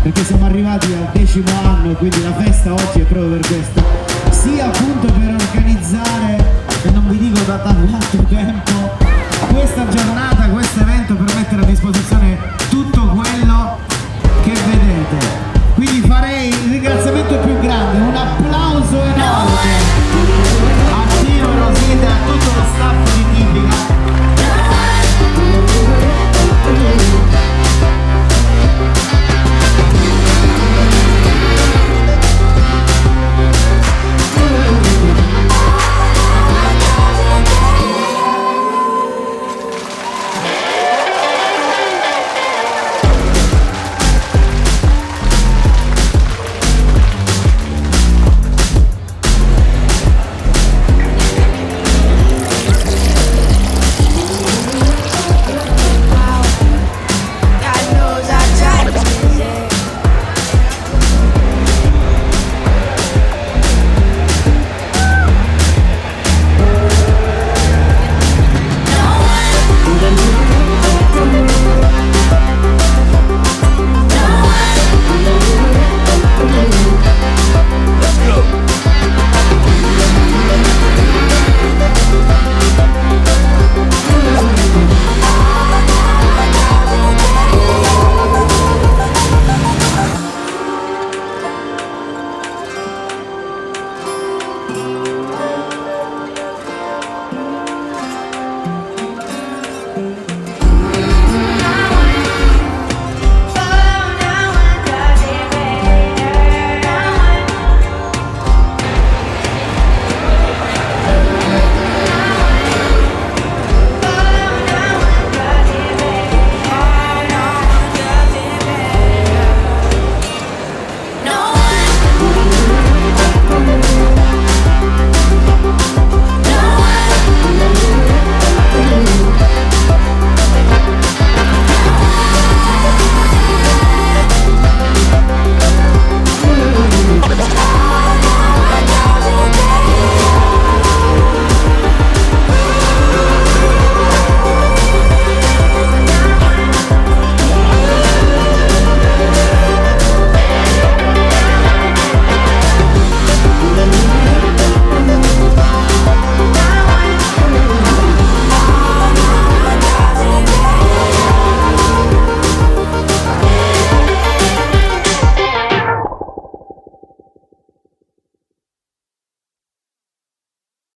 perché siamo arrivati al 10° anno, quindi la festa oggi è proprio per questo, sia appunto per organizzare, e non vi dico da tanto tempo, questa giornata, questo evento, per mettere a disposizione tutto quello che vedete. Quindi farei il ringraziamento più grande, un applauso enorme a Tino, Rosita e a tutto lo staff di Ti.Pi.Ca